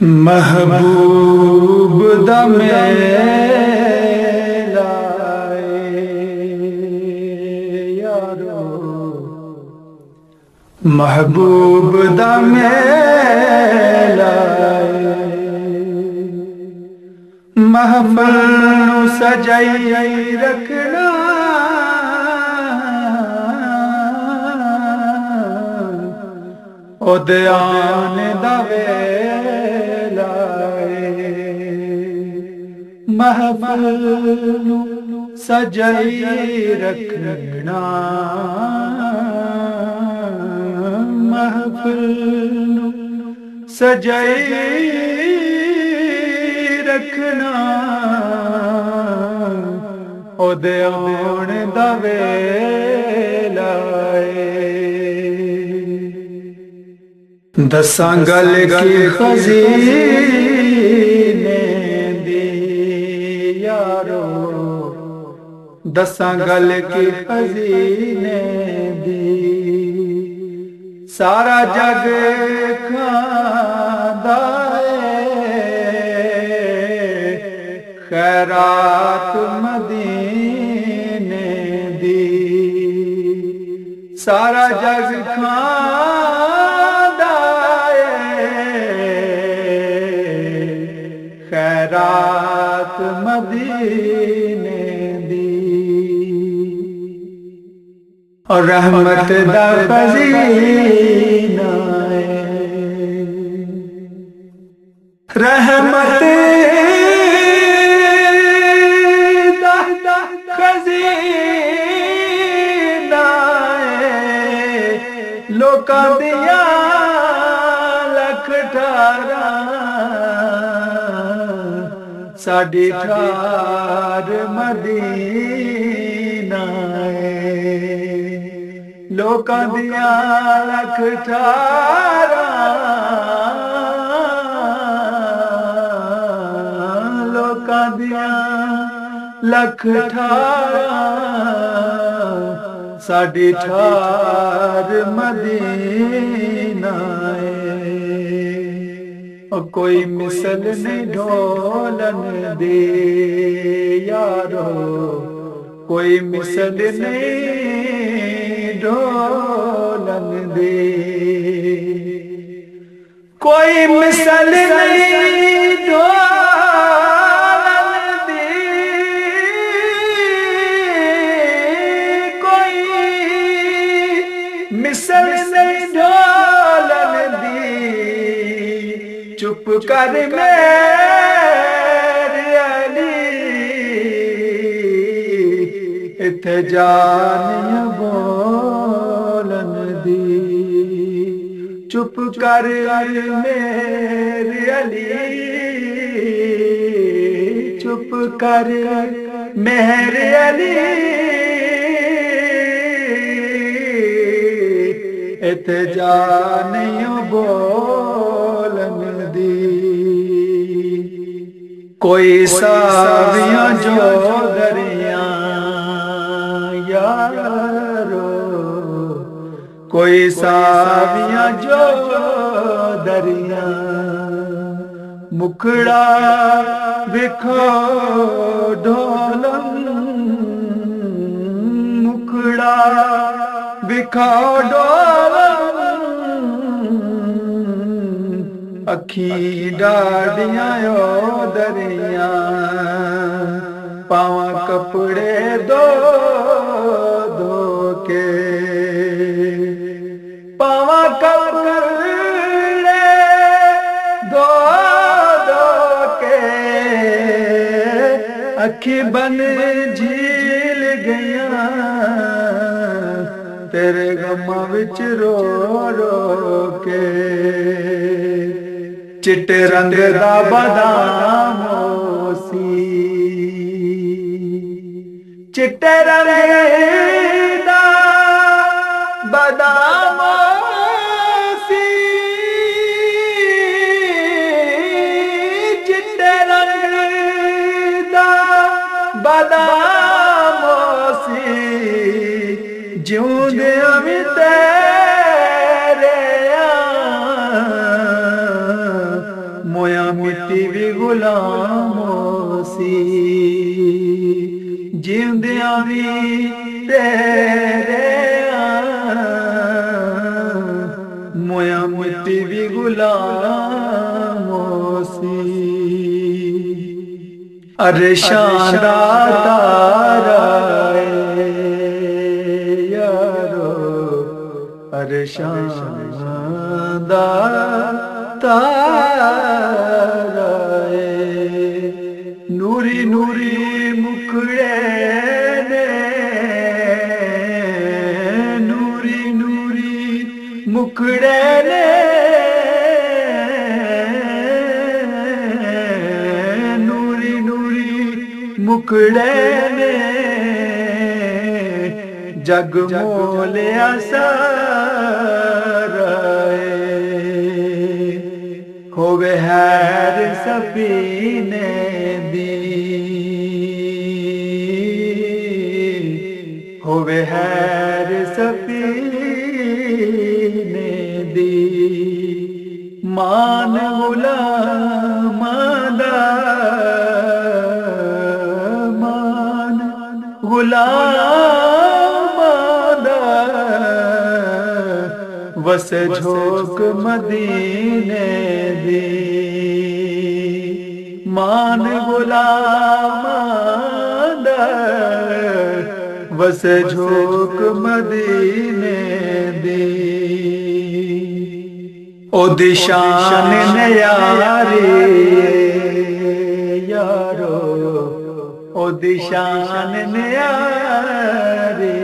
महबूब दा मेला यारो, महबूब दा मेला महफल नूं सजाई रखना ओदे आने दा वेला महफल नूं सजाई रखना महफल नूं सजाई रखना ओदे आने दा वेला दसां गल की खजीने दी यारो, दसां गल की खजीने दी सारा जग खांदा खैरात मदीने दी सारा जग खांदा खैरात मदीने दी और रहमत दा खजीना रहमत दा खजीना लोकां दियां लख ठारा साडी ठार मदीना लोकां दियां लख ठारा लोकां दियां लख ठारा साडी ठार मदीना कोई मिसल नहीं ढोलन दे यारो, कोई मिसल नहीं ढोलन दे कोई मिसल नहीं ढोलन दे कोई मिसल नहीं ढोलन दी चुप कर मेरे अली इत्थे जान बोलन दी चुप कर मेरे अली चुप कर मेरे अली इत्थे जान बोलन कोई सावियां जो दरिया यारो, कोई सावियां जो दरिया मुखड़ा विखो ढोलन मुखड़ा विखो ढोलन अखी डाडियां दरिया पावा कपड़े दो दो के पावा कपड़े दो दो के अखी बन झील गया तेरे गमां विच रो रो के चिट्टे रंग दा बादाम सी चिट्टे रंग दा बादाम सी चिट्टे रंग दा बादाम सी जिउंदे अमी तेरे मोया मुट्टी भी गुलामों सी जिंदियां भी तेरे मोया मुट्टी भी गुलामों सी। अरे शानदार तारा यारो, अरे शानदार तारा नूरी नूरी मुखड़े ने, नूरी नूरी मुखड़े ने, नूरी नूरी मुखड़े ने जग मोलिया होवे हैर सफीने दी, होवे हैर सफीने दी मान गुलाम दा, मान गुलाम दा वस झोंक मदीने दी, मान गुलाम दा वस झोंक मदीने दी। ओ दिशान न्यारी यारो, ओ दिशान न्यारी,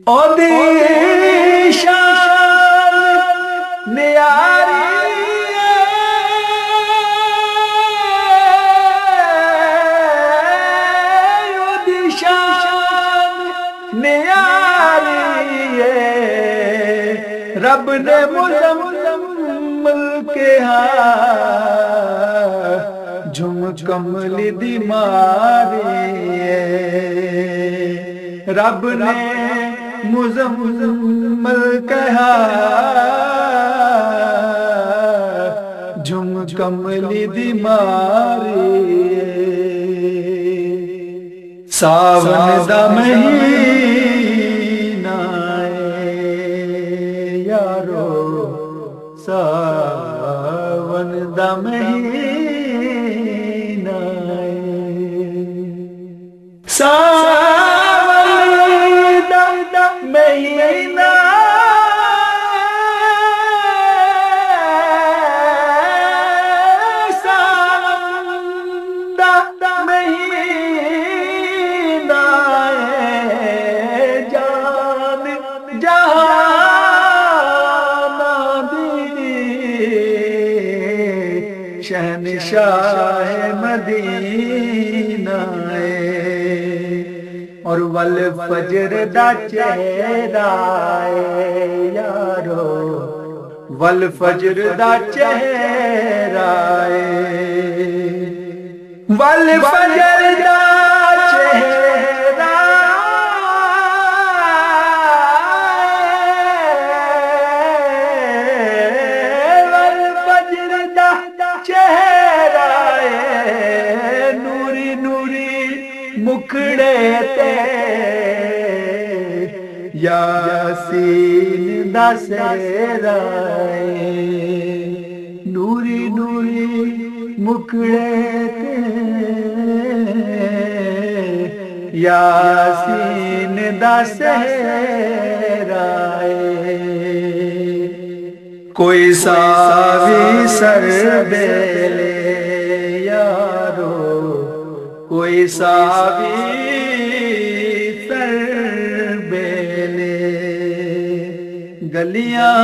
ओ दिशान न्यारी, ओ दिशान न्यारी रब ने मुजम्मल के झुम कमली दी मारी, रब ने मुजम्मल कहा झुम कमली दी मारी। सावन दा महीना यारो, सावन दा महीना, सावन दा महीना, सावन दा महीना जान जहान शहनशाह मदीना और वल फजर दा चेहरा यारो, वल फजर दा चेहरा, वल फजर दा चेहरा, वल फजर दा चेहरा नूरी नूरी मुखड़े ते यासीन दा सेहरा, नूरी नूरी मुखड़े ते यासीन दा सेहरा। कोई सावी सर बेले यारो, कोई सावी सर बेले गलियां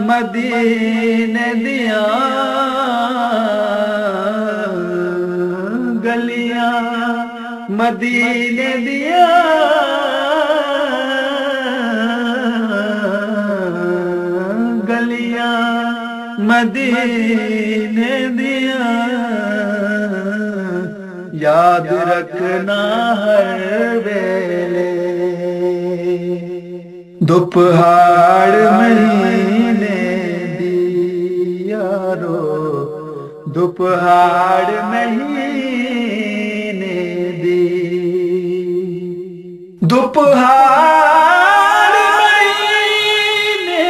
मदीने दियां, गलियां मदीने दियां, गलियां मदीने दियां याद रखना हर वेले। दोपहर महीने दी यारो, दोपहर महीने दी दोपहर महीने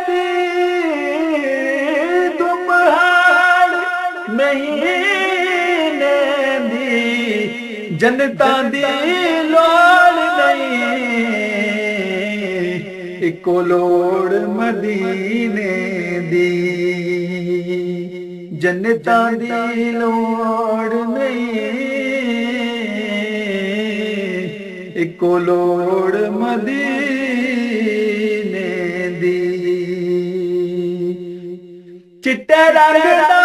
दी दोपहर महीने दी जनता दी लोड़ नहीं इको लोड़ मदीने दी जनता दी लोड़ नहीं इको लोड़ मदीने दी चिट्टे रंग दा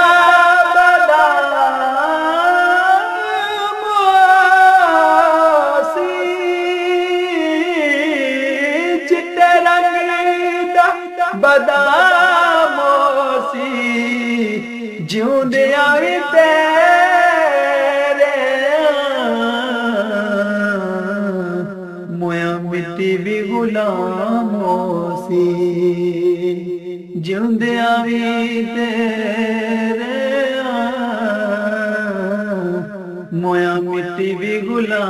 बदामोसी जिउंदे आई तेरे मोया मिट्टी भी गुलामोसी जिउंदे आई तेरे मोया मिट्टी भी गुलामोसी।